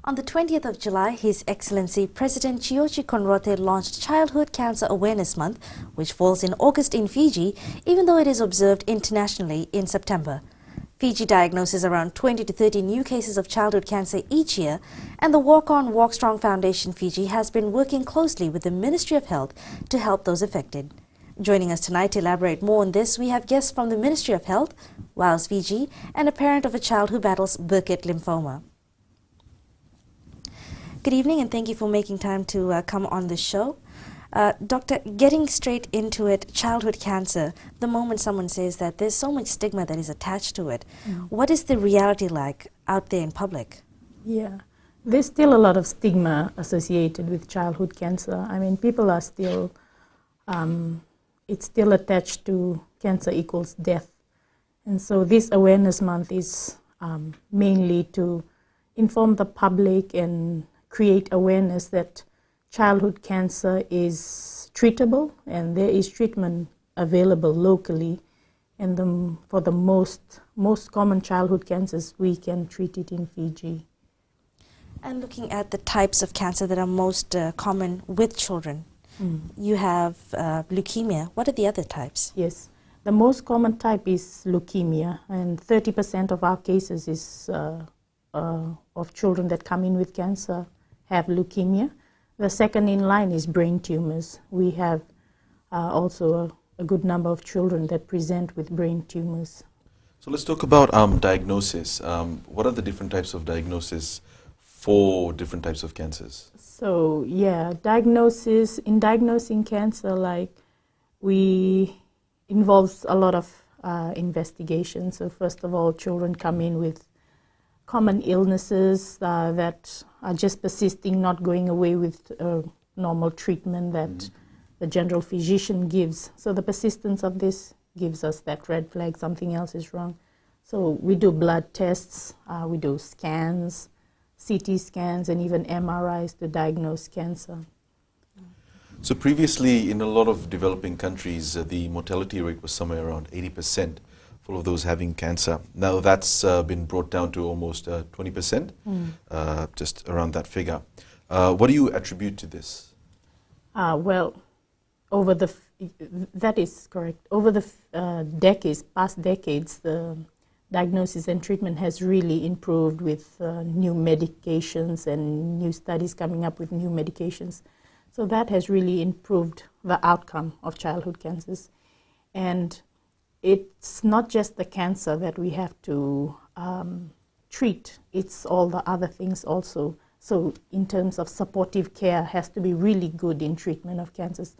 On the 20th of July, His Excellency President Chiyoshi Konrate launched Childhood Cancer Awareness Month, which falls in August in Fiji, even though it is observed internationally in September. Fiji diagnoses around 20 to 30 new cases of childhood cancer each year, and the Walk On Walk Strong Foundation Fiji has been working closely with the Ministry of Health to help those affected. Joining us tonight to elaborate more on this, we have guests from the Ministry of Health, WOWS Fiji, and a parent of a child who battles Burkitt lymphoma. Good evening, and thank you for making time to come on the show. Doctor, getting straight into it, childhood cancer, the moment someone says that, there's so much stigma that is attached to it. What is the reality like out there in public? Yeah, there's still a lot of stigma associated with childhood cancer. I mean, people are still, it's still attached to cancer equals death. And so this awareness month is mainly to inform the public and create awareness that childhood cancer is treatable and there is treatment available locally. And for the most common childhood cancers, we can treat it in Fiji. And looking at the types of cancer that are most common with children, you have leukemia. What are the other types? Yes, the most common type is leukemia, and 30% of our cases is of children that come in with cancer have leukemia. The second in line is brain tumors. We have also a good number of children that present with brain tumors. So let's talk about diagnosis. What are the different types of diagnosis for different types of cancers? So yeah, in diagnosing cancer, like involves a lot of investigation. So first of all, children come in with common illnesses that are just persisting, not going away with normal treatment that the general physician gives. So the persistence of this gives us that red flag, something else is wrong. So we do blood tests, we do scans, CT scans, and even MRIs to diagnose cancer. So previously, in a lot of developing countries, the mortality rate was somewhere around 80%. Full of those having cancer. Now that's been brought down to almost 20%, just around that figure. What do you attribute to this? Well, that is correct. Over the past decades, the diagnosis and treatment has really improved with new medications and new studies coming up with new medications. So that has really improved the outcome of childhood cancers. And it's not just the cancer that we have to treat, it's all the other things also. So in terms of supportive care, has to be really good in treatment of cancers,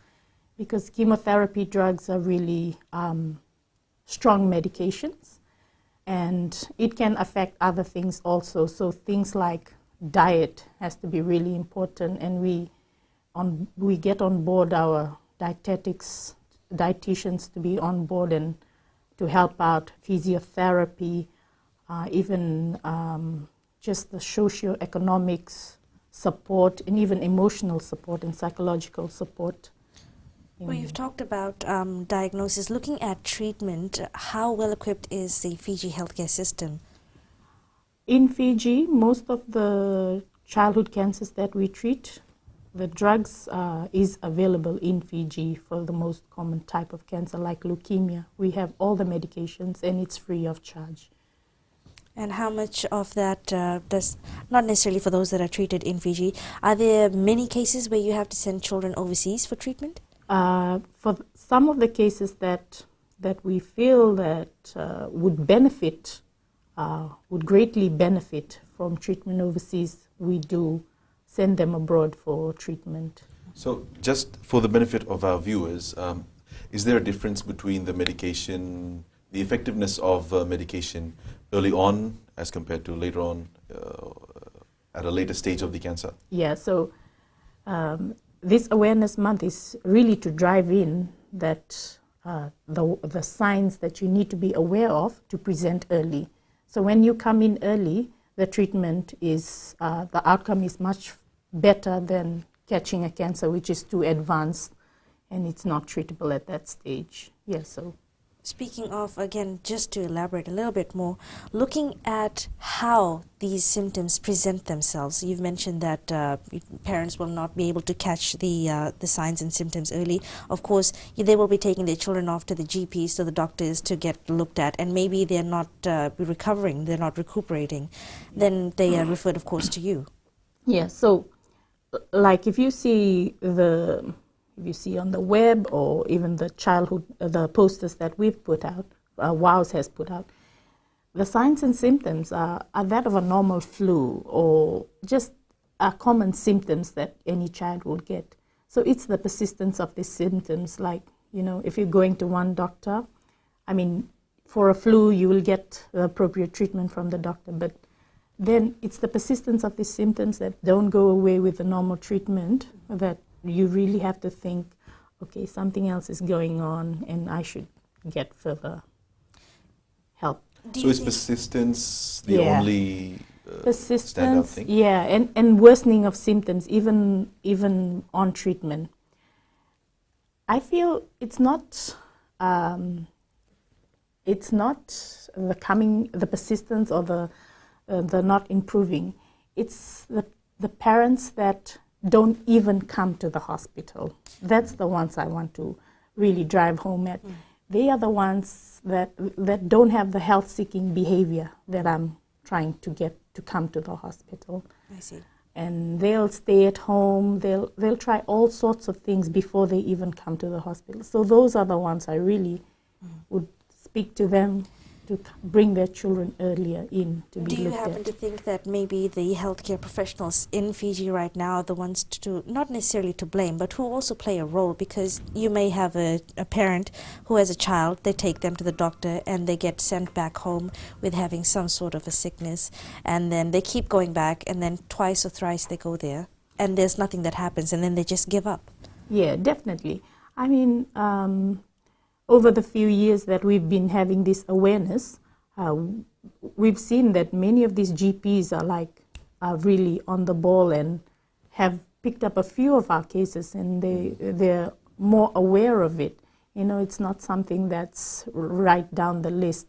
because chemotherapy drugs are really strong medications, and it can affect other things also. So things like diet has to be really important, and we get on board our dietitians to be on board and to help out physiotherapy, even just the socio-economics support, and even emotional support and psychological support. Well, you've talked about diagnosis. Looking at treatment, how well equipped is the Fiji healthcare system? In Fiji, most of the childhood cancers that we treat, the drugs is available in Fiji for the most common type of cancer, like leukemia. We have all the medications, and it's free of charge. And how much of that does, not necessarily for those that are treated in Fiji, are there many cases where you have to send children overseas for treatment? For some of the cases that we feel that would greatly benefit from treatment overseas, we do send them abroad for treatment. So just for the benefit of our viewers, is there a difference between the medication, the effectiveness of medication early on as compared to later on at a later stage of the cancer? Yeah, so this awareness month is really to drive in that the signs that you need to be aware of to present early. So when you come in early, the treatment is, the outcome is much better than catching a cancer which is too advanced and it's not treatable at that stage. Yeah, so Speaking of, again, just to elaborate a little bit more, looking at how these symptoms present themselves, you've mentioned that parents will not be able to catch the signs and symptoms early. Of course, they will be taking their children off to the GPs, to the doctors, to get looked at, and maybe they're not recovering, they're not recuperating. Then they are referred, of course, to you. Yeah, so like if you see on the web or even the the posters that we've put out, WOWS has put out, the signs and symptoms are that of a normal flu or just common symptoms that any child will get. So it's the persistence of these symptoms, like, if you're going to one doctor, I mean, for a flu, you will get the appropriate treatment from the doctor, but then it's the persistence of these symptoms that don't go away with the normal treatment that you really have to think, okay, something else is going on and I should get further help. So is persistence the only standout thing? Yeah, and worsening of symptoms, even on treatment. I feel it's not the persistence or the not improving. It's the parents that don't even come to the hospital. That's the ones I want to really drive home at. They are the ones that don't have the health-seeking behavior that I'm trying to get to come to the hospital. I see. And they'll stay at home. They'll try all sorts of things before they even come to the hospital. So those are the ones I really would speak to them to bring their children earlier in to be looked at. Do you happen to think that maybe the healthcare professionals in Fiji right now are the ones to, not necessarily to blame, but who also play a role? Because you may have a parent who has a child, they take them to the doctor and they get sent back home with having some sort of a sickness, and then they keep going back, and then twice or thrice they go there and there's nothing that happens, and then they just give up. Yeah, definitely. I mean, over the few years that we've been having this awareness, we've seen that many of these GPs are really on the ball and have picked up a few of our cases, and they're more aware of it. It's not something that's right down the list.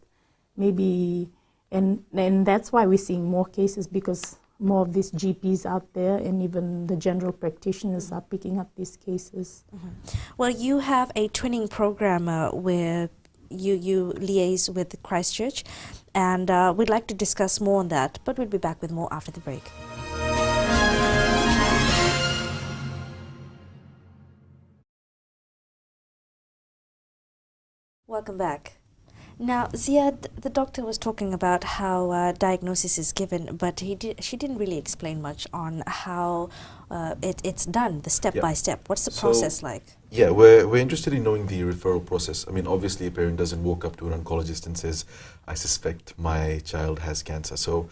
Maybe, and that's why we're seeing more cases, because more of these GPs out there and even the general practitioners are picking up these cases. Well, you have a twinning program where you liaise with Christchurch, and we'd like to discuss more on that, but we'll be back with more after the break. Welcome back. Now, Ziad, the doctor was talking about how diagnosis is given, but she didn't really explain much on how it's done, the step by step. What's the process like? Yeah, we're interested in knowing the referral process. I mean, obviously a parent doesn't walk up to an oncologist and says, I suspect my child has cancer. So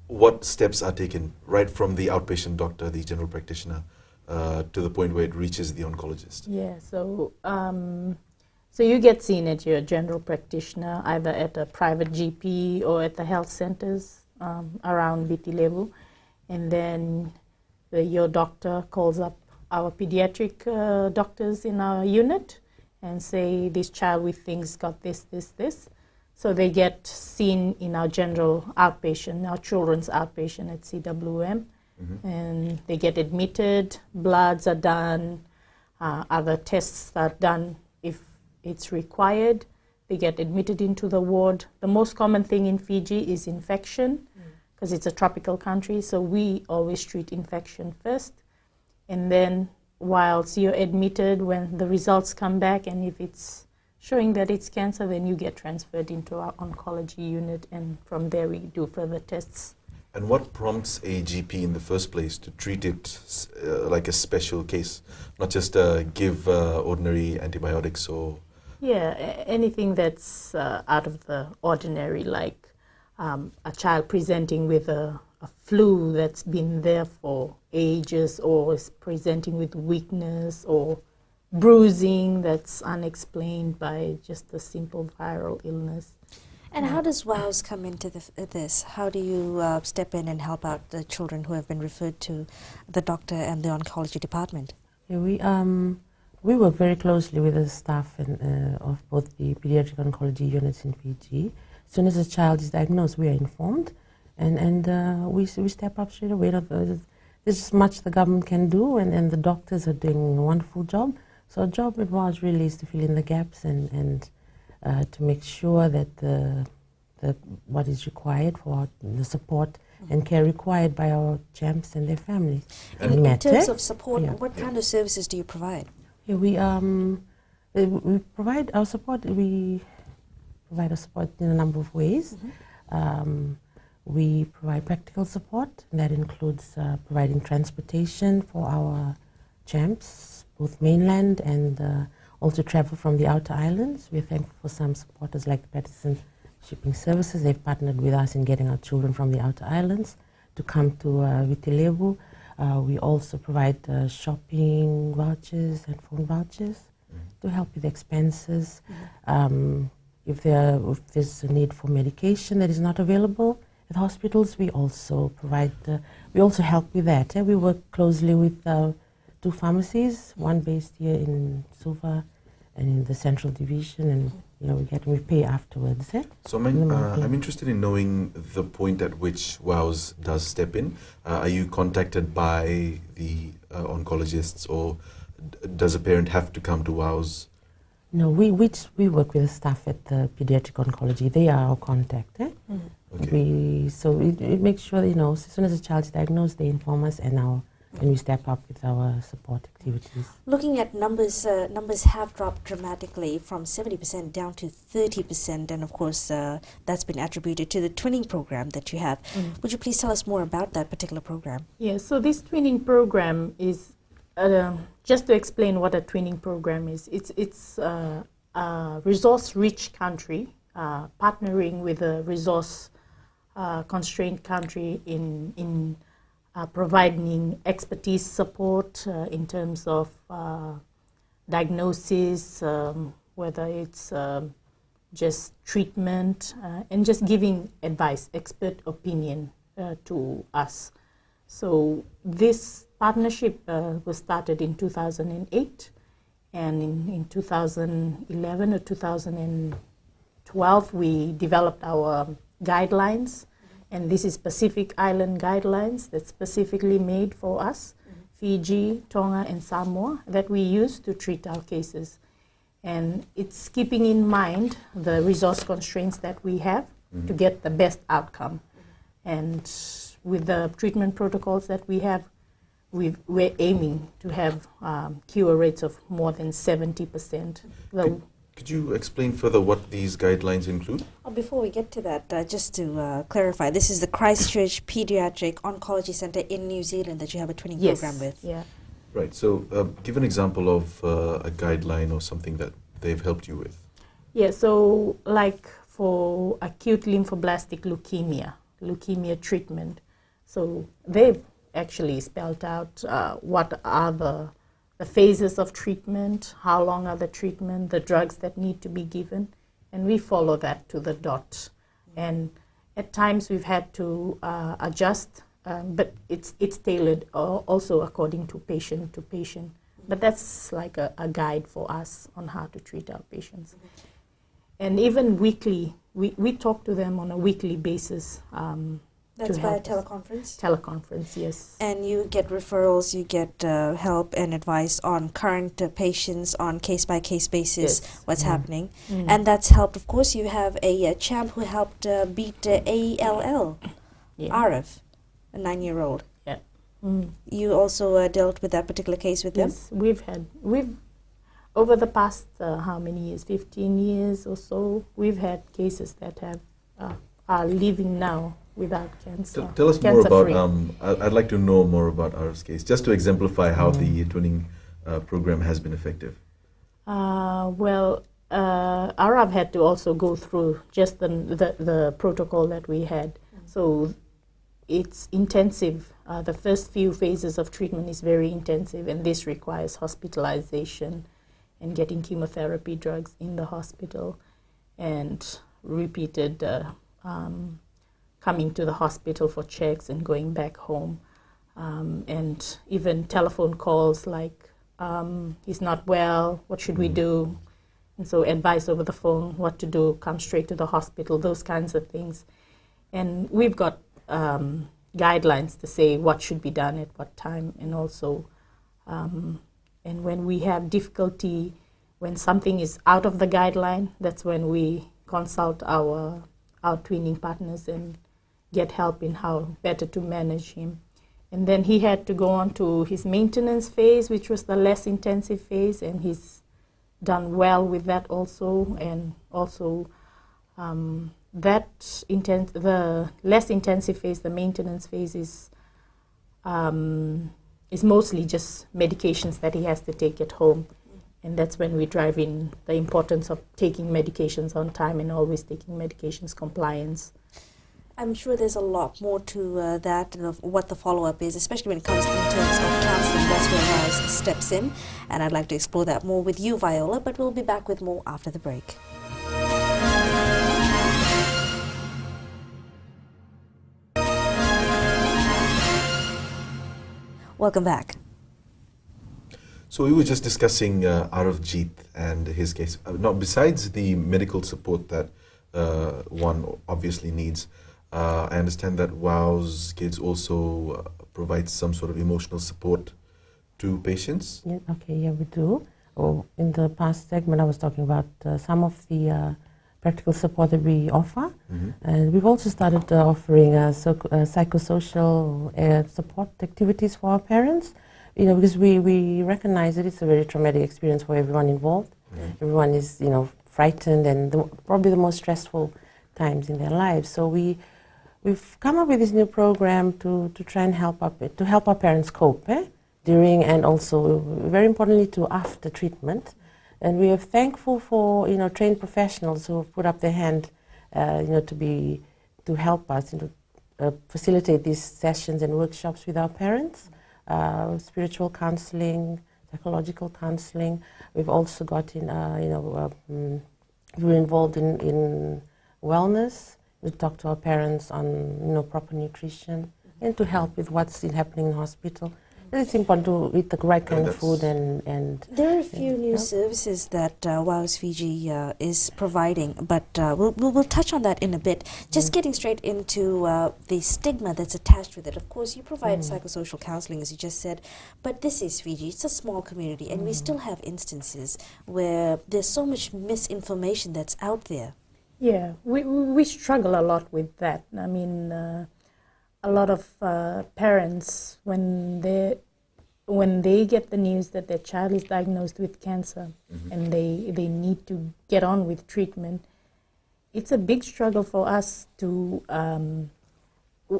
what steps are taken right from the outpatient doctor, the general practitioner, to the point where it reaches the oncologist? Yeah, so you get seen at your general practitioner, either at a private GP or at the health centers around Viti Levu, and then your doctor calls up our pediatric doctors in our unit and say, this child we think's got this. So they get seen in our general outpatient, our children's outpatient at CWM, and they get admitted, bloods are done, other tests are done if it's required. They get admitted into the ward. The most common thing in Fiji is infection, because it's a tropical country, so we always treat infection first. And then whilst you're admitted, when the results come back and if it's showing that it's cancer, then you get transferred into our oncology unit, and from there we do further tests. And what prompts a GP in the first place to treat it like a special case, not just give ordinary antibiotics or... Yeah, anything that's out of the ordinary, like a child presenting with a flu that's been there for ages, or is presenting with weakness or bruising that's unexplained by just a simple viral illness. And how does WOWS come into this? How do you step in and help out the children who have been referred to the doctor and the oncology department? Yeah, We work very closely with the staff of both the pediatric oncology units in Fiji. As soon as a child is diagnosed, we are informed, and we step up straight away. There's much the government can do, and the doctors are doing a wonderful job. So our job it was really is to fill in the gaps and to make sure that what is required for the support and care required by our champs and their families. In terms of support, Yeah. what kind of services do you provide? Yeah, we provide our support. We provide our support in a number of ways. We provide practical support, and that includes providing transportation for our champs, both mainland and also travel from the outer islands. We're thankful for some supporters like Patterson Shipping Services. They've partnered with us in getting our children from the outer islands to come to Viti Levu. We also provide shopping vouchers and phone vouchers to help with expenses. If there's a need for medication that is not available at hospitals, we also provide. We also help with that. We work closely with 2 pharmacies, one based here in Suva and in the Central Division, and we pay afterwards. So I'm interested in knowing the point at which WOWS does step in. Are you contacted by the oncologists, or does a parent have to come to WOWS? No, we work with the staff at the pediatric oncology. They are our contact. Okay. So it makes sure as soon as a child is diagnosed, they inform us, and we step up with our support activities. Looking at numbers, numbers have dropped dramatically from 70% down to 30%, and of course that's been attributed to the twinning program that you have. Would you please tell us more about that particular program? Yeah, so this twinning program is, just to explain what a twinning program is, it's a resource-rich country partnering with a resource-constrained country in providing expertise support in terms of diagnosis, whether it's just treatment, and just giving advice, expert opinion to us. So this partnership was started in 2008, and in 2011 or 2012 we developed our guidelines. And this is Pacific Island guidelines that's specifically made for us, Fiji, Tonga, and Samoa, that we use to treat our cases. And it's keeping in mind the resource constraints that we have to get the best outcome. And with the treatment protocols that we have, we're aiming to have cure rates of more than 70%. Could you explain further what these guidelines include? Before we get to that, just to clarify, this is the Christchurch Pediatric Oncology Centre in New Zealand that you have a twinning program with. Yeah. Right, so give an example of a guideline or something that they've helped you with. Yeah, so like for acute lymphoblastic leukemia treatment, so they've actually spelled out what are the phases of treatment, how long are the treatment, the drugs that need to be given, and we follow that to the dot. And at times we've had to adjust, but it's tailored also according to patient. But that's like a guide for us on how to treat our patients. And even weekly, we talk to them on a weekly basis. That's via teleconference? Teleconference, yes. And you get referrals, you get help and advice on current patients on case-by-case basis, what's happening. And that's helped, of course, you have a champ who helped beat ALL, Arif, a 9-year-old. Yeah. You also dealt with that particular case with them? Yes, we've over the past, how many years, 15 years or so, we've had cases that are living now without cancer. Tell us more about, I'd like to know more about Arif's case, just to exemplify how the twinning program has been effective. Well, Arif had to also go through just the protocol that we had. So it's intensive. The first few phases of treatment is very intensive, and this requires hospitalization and getting chemotherapy drugs in the hospital, and repeated coming to the hospital for checks and going back home, and even telephone calls like he's not well, what should we do? And so advice over the phone, what to do, come straight to the hospital, those kinds of things. And we've got guidelines to say what should be done at what time, and also, and when we have difficulty, when something is out of the guideline, that's when we consult our twinning partners and get help in how better to manage him. And then he had to go on to his maintenance phase, which was the less intensive phase, and he's done well with that also. And also the less intensive phase, the maintenance phase, is mostly just medications that he has to take at home. And that's when we drive in the importance of taking medications on time and always taking medications compliance. I'm sure there's a lot more to that, of what the follow-up is, especially when it comes in terms of counseling. That's where RISE steps in, and I'd like to explore that more with you, Viola, but we'll be back with more after the break. Welcome back. So we were just discussing Arafjeet and his case. Now, besides the medical support that one obviously needs, I understand that WOW's Kids also provides some sort of emotional support to patients. Yeah, okay, yeah, we do. In the past segment, I was talking about some of the practical support that we offer. And we've also started offering psychosocial support activities for our parents. You know, because we recognize that it's a very traumatic experience for everyone involved. Everyone is, frightened, and probably the most stressful times in their lives. So we've come up with this new program to try and help our parents cope during, and also very importantly to after treatment. And we are thankful for trained professionals who have put up their hand to help us facilitate these sessions and workshops with our parents. Spiritual counseling, psychological counseling. We've also gotten, we're involved in wellness. We talk to our parents on, proper nutrition, and to help with what's happening in hospital. And it's important to eat the right kind of food and there are a few new services that WOW's Fiji is providing, but we'll touch on that in a bit. Just getting straight into the stigma that's attached with it. Of course, you provide psychosocial counseling, as you just said, but this is Fiji. It's a small community, and we still have instances where there's so much misinformation that's out there. Yeah, we struggle a lot with that. I mean, a lot of parents, when they get the news that their child is diagnosed with cancer and they need to get on with treatment, it's a big struggle for us to,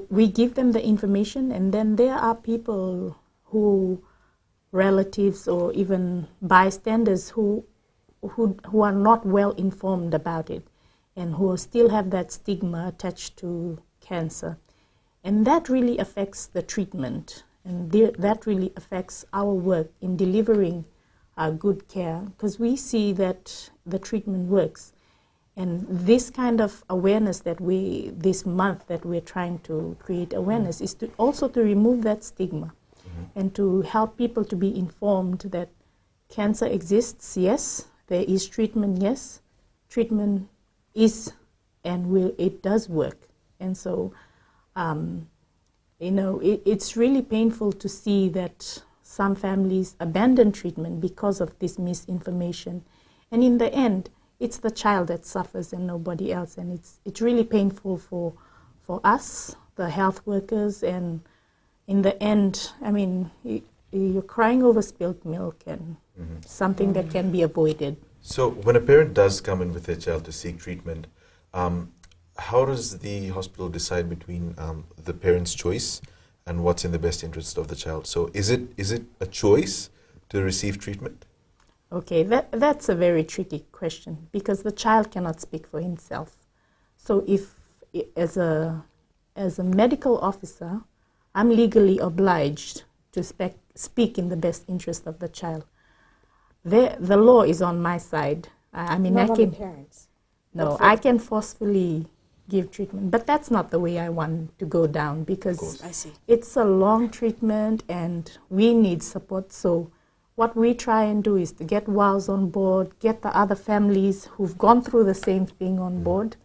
we give them the information, and then there are people who, relatives or even bystanders who are not well informed about it, and who still have that stigma attached to cancer. And that really affects the treatment, and that really affects our work in delivering good care, because we see that the treatment works. And this kind of awareness that this month that we're trying to create awareness, is to also to remove that stigma and to help people to be informed that cancer exists, yes, there is treatment, yes, treatment is and it does work. And so it's really painful to see that some families abandon treatment because of this misinformation. And in the end, it's the child that suffers and nobody else. And it's really painful for us, the health workers. And in the end, I mean, you're crying over spilled milk, and something that can be avoided. So when a parent does come in with their child to seek treatment, how does the hospital decide between the parent's choice and what's in the best interest of the child? So is it a choice to receive treatment? Okay, that's a very tricky question, because the child cannot speak for himself. So if, as a medical officer, I'm legally obliged to speak in the best interest of the child. The law is on my side. I mean, Not I on can. the parents. No, I can forcefully give treatment, but that's not the way I want to go down, because I see. it's a long treatment and we need support. So what we try and do is to get WOWs on board, get the other families who've gone through the same thing on board,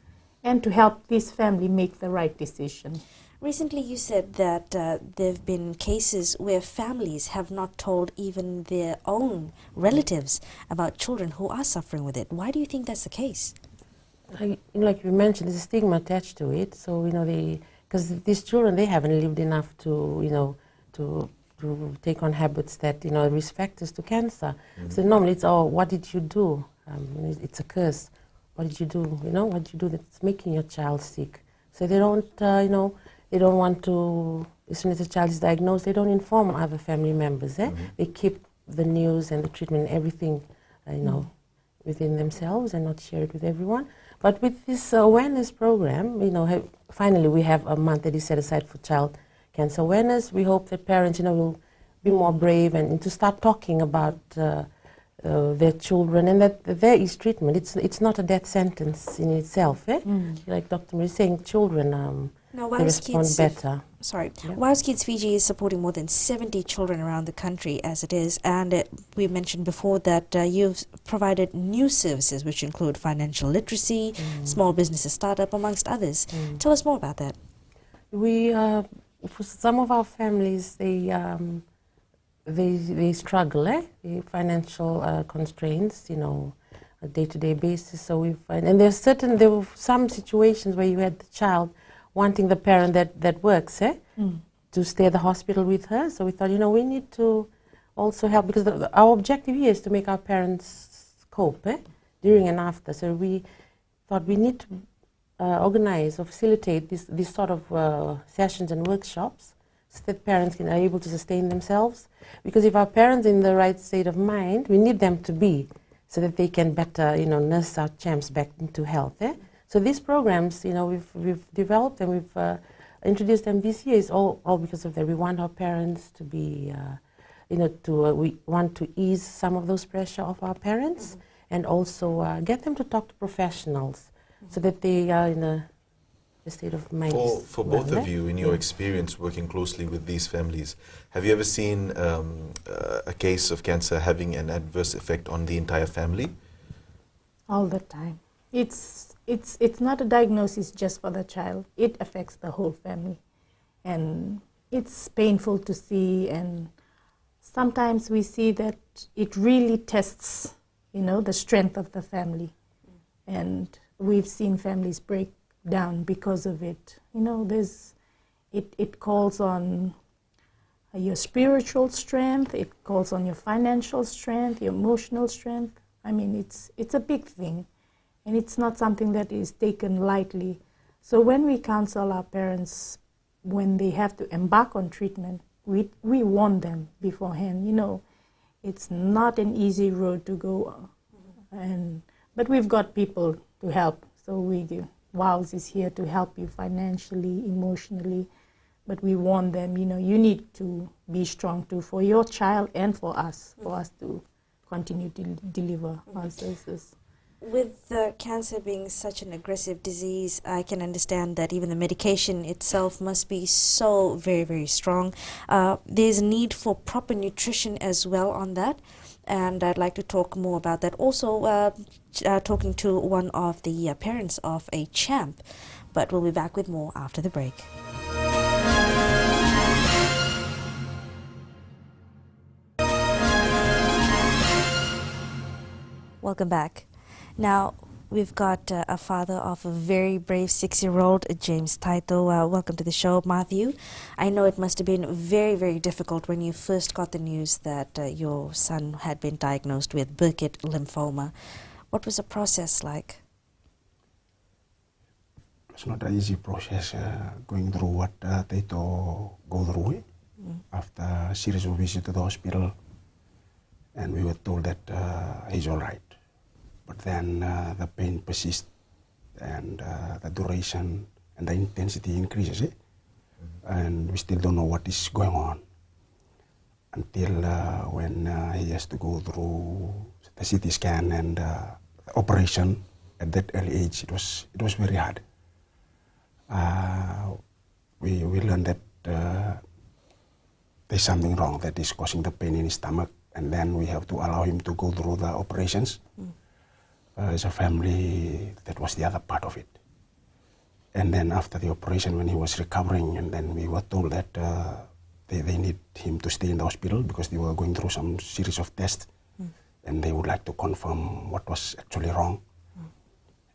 and to help this family make the right decision. Recently, you said that there have been cases where families have not told even their own relatives about children who are suffering with it. Why do you think that's the case? Like you mentioned, there's a stigma attached to it. So, because these children, they haven't lived enough to, to take on habits that, risk factors to cancer. So normally it's, oh, what did you do? It's a curse. What did you do? What did you do that's making your child sick? So they don't, they don't want to, as soon as the child is diagnosed, they don't inform other family members. They keep the news and the treatment and everything, within themselves and not share it with everyone. But with this awareness program, finally we have a month that is set aside for child cancer awareness. We hope that parents, will be more brave and to start talking about their children, and that there is treatment. It's not a death sentence in itself. Like Dr. Marie is saying, children Now, they respond better. WOW's Kids Fiji is supporting more than 70 children around the country as it is, and we mentioned before that you've provided new services which include financial literacy, small businesses startup, amongst others. Tell us more about that. We, for some of our families, they struggle, the financial constraints, a day-to-day basis. So and there were some situations where you had the child wanting the parent that works, to stay at the hospital with her. So we thought, we need to also help, because our objective here is to make our parents cope, during and after. So we thought we need to organize or facilitate these sort of sessions and workshops so that parents are able to sustain themselves. Because if our parents are in the right state of mind, we need them to be, so that they can better, nurse our champs back into health. So these programs, we've developed and we've introduced them this year is all because of that. We want our parents to be, we want to ease some of those pressure of our parents, and also get them to talk to professionals so that they are in a state of mind. For both of you, in your experience working closely with these families, have you ever seen a case of cancer having an adverse effect on the entire family? All the time. It's not a diagnosis just for the child. It affects the whole family. And it's painful to see, and sometimes we see that it really tests, the strength of the family. And we've seen families break down because of it. It calls on your spiritual strength, it calls on your financial strength, your emotional strength. I mean, it's a big thing. And it's not something that is taken lightly. So when we counsel our parents when they have to embark on treatment, we warn them beforehand. It's not an easy road to go, but we've got people to help. So WOWs is here to help you financially, emotionally, but we warn them. You need to be strong too, for your child and for us to continue to deliver our services. With cancer being such an aggressive disease, I can understand that even the medication itself must be so very, very strong. There's a need for proper nutrition as well on that, and I'd like to talk more about that. Also, talking to one of the parents of a champ, but we'll be back with more after the break. Welcome back. Now, we've got a father of a very brave 6-year-old, James Taito. Welcome to the show, Matthew. I know it must have been very, very difficult when you first got the news that your son had been diagnosed with Burkitt lymphoma. What was the process like? It's not an easy process going through what Taito go through after a series of visits to the hospital, and we were told that he's all right. But then the pain persists, and the duration and the intensity increases, and we still don't know what is going on until when he has to go through the CT scan and operation at that early age. It was very hard. We learned that there's something wrong that is causing the pain in his stomach and then we have to allow him to go through the operations. As a family, that was the other part of it. And then after the operation, when he was recovering, and then we were told that they need him to stay in the hospital because they were going through some series of tests, and they would like to confirm what was actually wrong.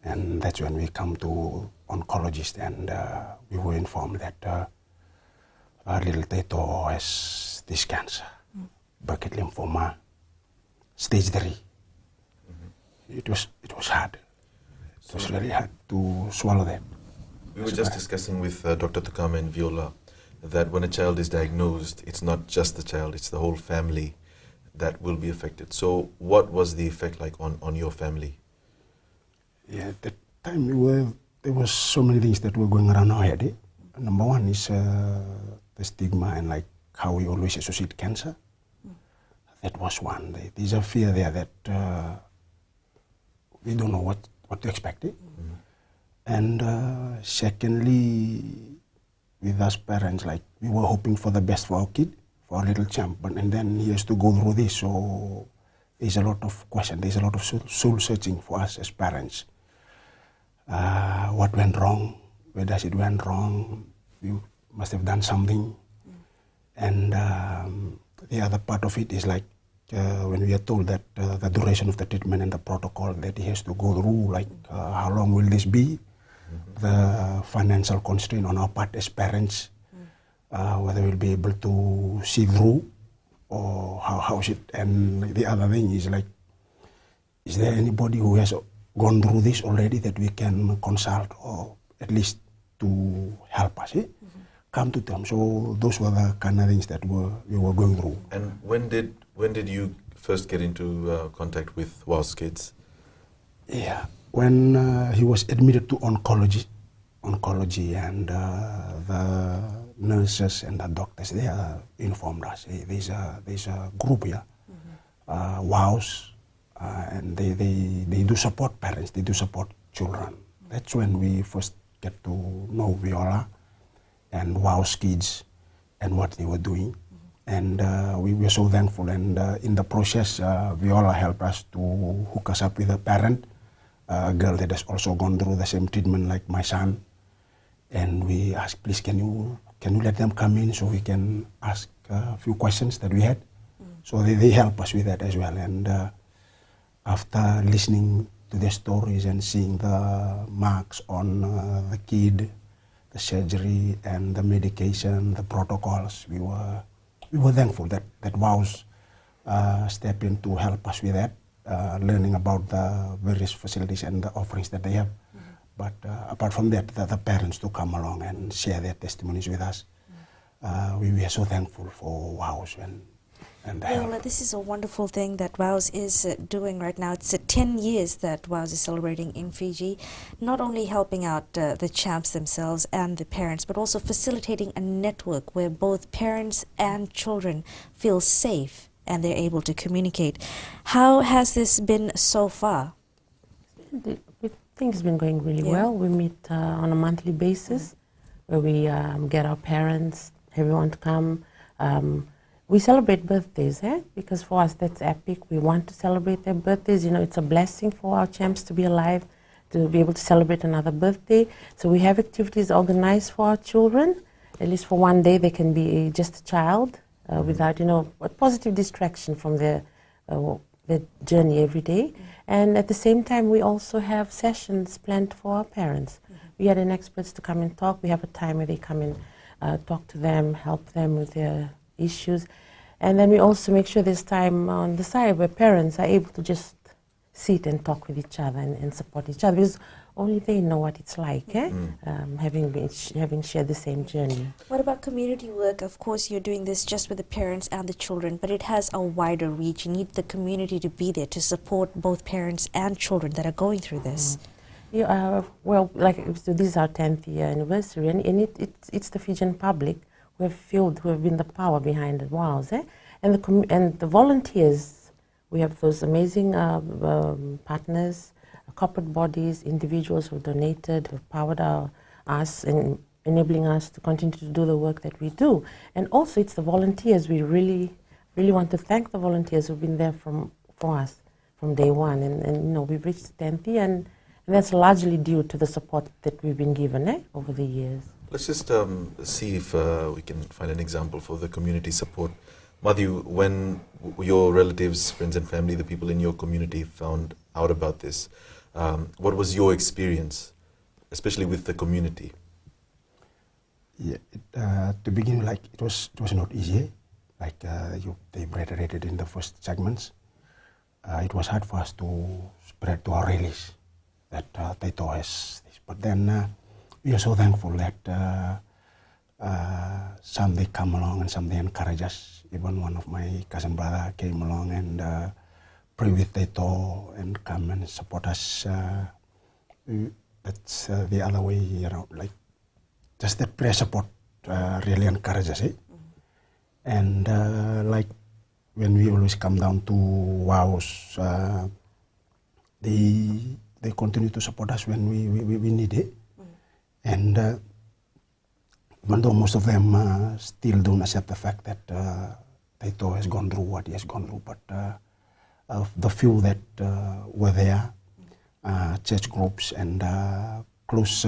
And that's when we come to oncologist, and we were informed that our little Tato has this cancer, Burkitt lymphoma, stage 3. It was hard. It was really hard to swallow that. We were just discussing with Dr. Tukama and Viola that when a child is diagnosed, it's not just the child, it's the whole family that will be affected. So what was the effect like on your family? Yeah, at that time there was so many things that were going around our head. Number one is the stigma and like how we always associate cancer. That was one. There's a fear there that we don't know what to expect. And secondly, with us parents, like we were hoping for the best for our kid, for our little champ, and then he has to go through this. So there's a lot of questions, there's a lot of soul searching for us as parents. What went wrong? Where does it went wrong? You must have done something. And the other part of it is like when we are told that the duration of the treatment and the protocol that he has to go through, like how long will this be? The financial constraint on our part as parents, whether we'll be able to see through or how is it? And the other thing is like, is there anybody who has gone through this already that we can consult or at least to help us come to terms? So those were the kind of things that we were going through. And when did you first get into contact with WOW's Kids? Yeah, when he was admitted to oncology, and the nurses and the doctors, they informed us, hey, there's a group here, WOW's, and they do support parents, they do support children. That's when we first get to know Viola and WOW's Kids and what they were doing. And we were so thankful, and in the process, Viola helped us to hook us up with a parent, a girl that has also gone through the same treatment like my son. And we asked, please, can you let them come in so we can ask a few questions that we had? So they help us with that as well. And after listening to their stories and seeing the marks on the kid, the surgery and the medication, the protocols, we were thankful that WOW's stepped in to help us with that, learning about the various facilities and the offerings that they have. But apart from that, the parents to come along and share their testimonies with us. We were so thankful for WOW's and the help. Well, this is a wonderful thing that WOW's is doing right now. It's 10 years that WOW's is celebrating in Fiji, not only helping out the champs themselves and the parents, but also facilitating a network where both parents and children feel safe and they're able to communicate. How has this been so far? I think it's been going really well. We meet on a monthly basis where we get our parents, everyone to come. We celebrate birthdays, because for us that's epic. We want to celebrate their birthdays. You know, it's a blessing for our champs to be alive, to be able to celebrate another birthday. So we have activities organized for our children. At least for one day they can be just a child without, a positive distraction from their journey every day. And at the same time, we also have sessions planned for our parents. We had an experts to come and talk. We have a time where they come and talk to them, help them with their issues. And then we also make sure there's time on the side where parents are able to just sit and talk with each other and support each other, because only they know what it's like, having shared the same journey. What about community work? Of course, you're doing this just with the parents and the children, but it has a wider reach. You need the community to be there to support both parents and children that are going through this. Yeah, so this is our 10th year anniversary, and it's the Fijian public who have been the power behind it, WOW's, and the volunteers. We have those amazing partners, corporate bodies, individuals who donated, who powered us and enabling us to continue to do the work that we do. And also it's the volunteers we really really want to thank the volunteers who've been there for us from day one. And we've reached 10th year, and that's largely due to the support that we've been given over the years. Let's just see if we can find an example for the community support. Madhu, when your relatives, friends and family, the people in your community found out about this, what was your experience, especially with the community? Yeah, to begin with, it was not easy. They reiterated in the first segments. It was hard for us to spread to our relatives that Taito has this. But then we are so thankful that some they come along and some they encourage us. Even one of my cousin brother came along and pray with Taito and come and support us. That's the other way around. Just that prayer support really encourages it. And when we always come down to WOWs, they continue to support us when we need it. And even though most of them still don't accept the fact that Taito has gone through what he has gone through, but the few that were there, church groups and close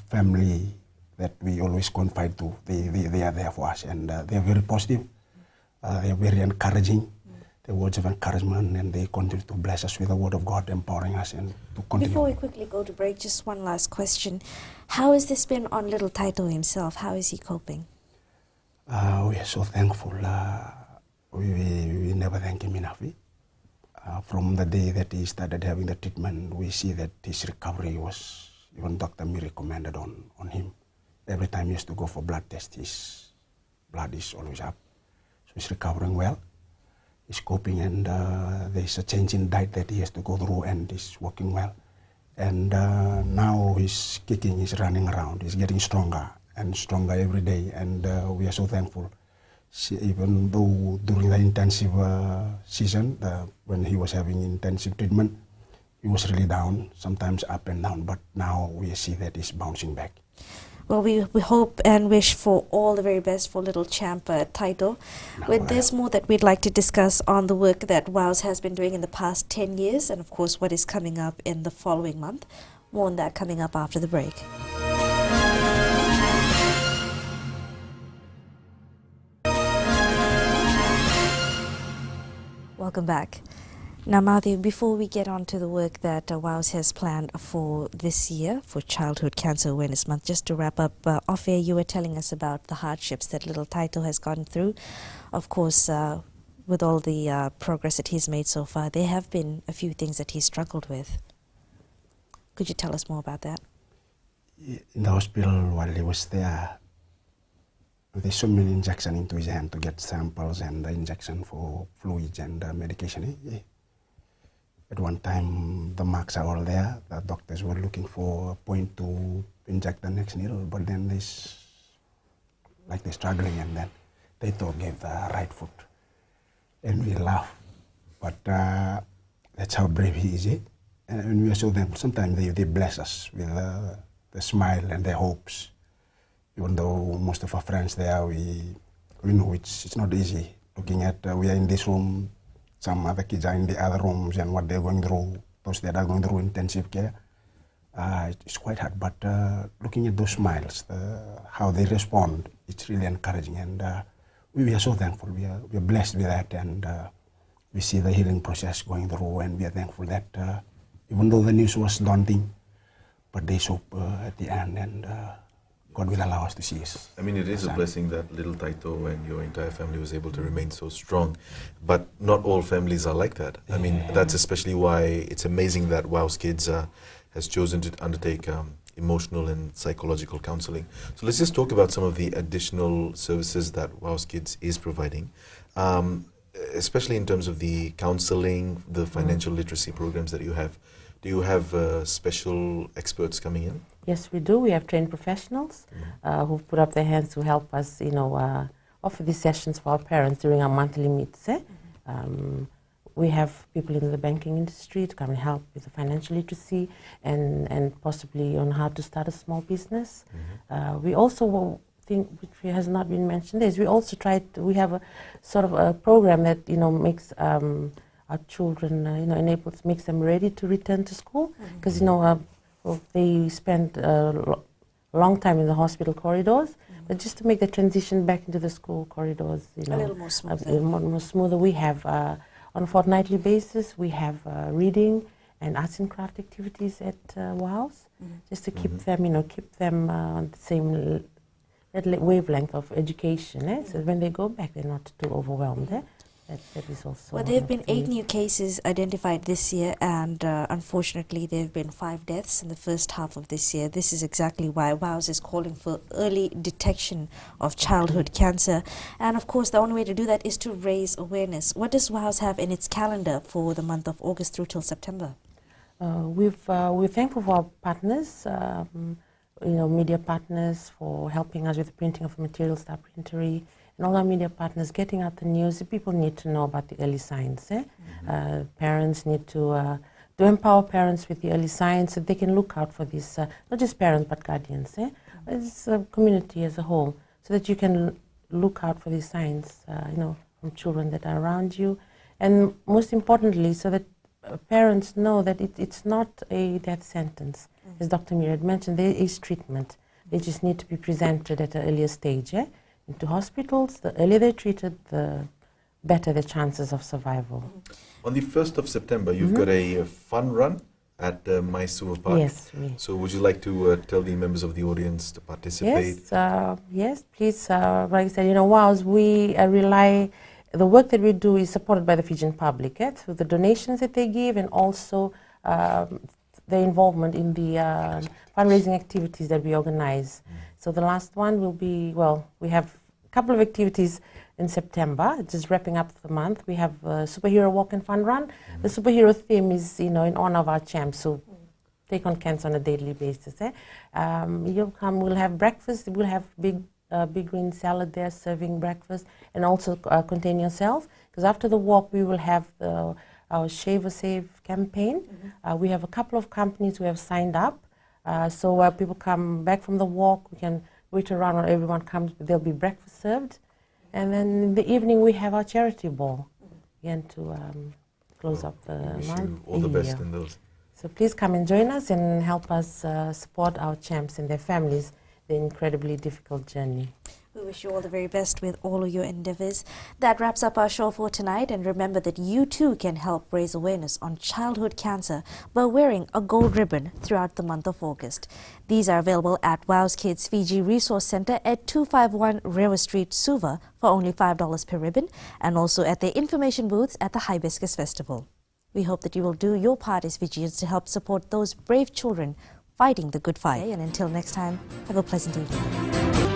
family that we always confide to, they are there for us, and they are very positive, they are very encouraging, the words of encouragement, and they continue to bless us with the word of God, empowering us and to continue. Before we quickly go to break, just one last question. How has this been on little Taito himself? How is he coping? We are so thankful. We never thank him enough. From the day that he started having the treatment, we see that his recovery was, even Dr. Mi recommended on him. Every time he has to go for blood test, his blood is always up. So he's recovering well. He's coping, and there's a change in diet that he has to go through, and he's working well. And now he's kicking, he's running around, he's getting stronger and stronger every day, and we are so thankful. Even though during the intensive season, when he was having intensive treatment, he was really down, sometimes up and down, but now we see that he's bouncing back. Well, we hope and wish for all the very best for little champ Taito. But there's more that we'd like to discuss on the work that WOWS has been doing in the past 10 years, and of course what is coming up in the following month. More on that coming up after the break. Welcome back. Now, Madhu, before we get on to the work that WOWS has planned for this year, for Childhood Cancer Awareness Month, just to wrap up, off air, you were telling us about the hardships that little Taito has gone through. Of course, with all the progress that he's made so far, there have been a few things that he's struggled with. Could you tell us more about that? In the hospital, while he was there, there's so many injections into his hand to get samples and the injection for fluids and medication. At one time, the marks are all there. The doctors were looking for a point to inject the next needle, but then they're struggling, and then Taito gave the right foot. And we laugh, but that's how brave he is. And we are so thankful. Sometimes they bless us with the smile and their hopes. Even though most of our friends there, we know it's not easy. Looking at, we are in this room, some other kids are in the other rooms, and what they're going through, those that are going through intensive care, it's quite hard. But looking at those smiles, how they respond, it's really encouraging. And we are so thankful. We are blessed with that, and we see the healing process going through, and we are thankful that even though the news was daunting, but there's hope at the end, and God will allow us to see us. I mean, it is a blessing that little Taito and your entire family was able to remain so strong, but not all families are like that. I mean, that's especially why it's amazing that WOWS Kids has chosen to undertake emotional and psychological counseling. So let's just talk about some of the additional services that WOWS Kids is providing, especially in terms of the counseling, the financial literacy programs that you have. Do you have special experts coming in? Yes, we do. We have trained professionals who've put up their hands to help us, offer these sessions for our parents during our monthly meets. We have people in the banking industry to come and help with the financial literacy and possibly on how to start a small business. We also thing which has not been mentioned is we also we have a sort of a program that, you know, makes our children, you know, makes them ready to return to school, because, you know, they spend a long time in the hospital corridors, but just to make the transition back into the school corridors, you know, A little more smoother. a little more smoother. We have, on a fortnightly basis, we have reading and arts and craft activities at WOWs, just to keep them, you know, on the same wavelength of education, so when they go back, they're not too overwhelmed. That is also. Well, there have been 8 new cases identified this year, and unfortunately there have been 5 deaths in the first half of this year. This is exactly why WOWS is calling for early detection of childhood cancer. And of course, the only way to do that is to raise awareness. What does WOWS have in its calendar for the month of August through till September? We're thankful for our partners, you know, media partners, for helping us with the printing of materials, Star Printery, and all our media partners getting out the news. People need to know about the early signs. Parents need to empower parents with the early signs so they can look out for this, not just parents but guardians. It's a community as a whole, so that you can look out for these signs, you know, from children that are around you. And most importantly, so that parents know that it's not a death sentence. As Dr. Mir had mentioned, there is treatment. They just need to be presented at an earlier stage. Into hospitals, the earlier they're treated, the better the chances of survival. On the 1st of September, you've got a fun run at Mysore Park. Yes. So would you like to tell the members of the audience to participate? Yes, please. Like I said, you know, WOWS, we the work that we do is supported by the Fijian public, through the donations that they give, and also their involvement in the fundraising activities that we organize. So the last one will be, well, we have a couple of activities in September, just wrapping up the month. We have a superhero walk and fun run. The superhero theme is, you know, in honor of our champs who take on cancer on a daily basis. You'll come, we'll have breakfast, we'll have big green salad there serving breakfast, and also contain yourself, because after the walk we will have our Shave or Save campaign. We have a couple of companies who have signed up. So people come back from the walk, we can wait around when everyone comes, there'll be breakfast served. And then in the evening we have our charity ball, again, to close up the month. Wish you all the best in those. So please come and join us and help us support our champs and their families, the incredibly difficult journey. We wish you all the very best with all of your endeavors. That wraps up our show for tonight, and remember that you too can help raise awareness on childhood cancer by wearing a gold ribbon throughout the month of August. These are available at WOWS Kids Fiji Resource Centre at 251 Rewa Street, Suva for only $5 per ribbon, and also at their information booths at the Hibiscus Festival. We hope that you will do your part as Fijians to help support those brave children fighting the good fight. And until next time, have a pleasant evening.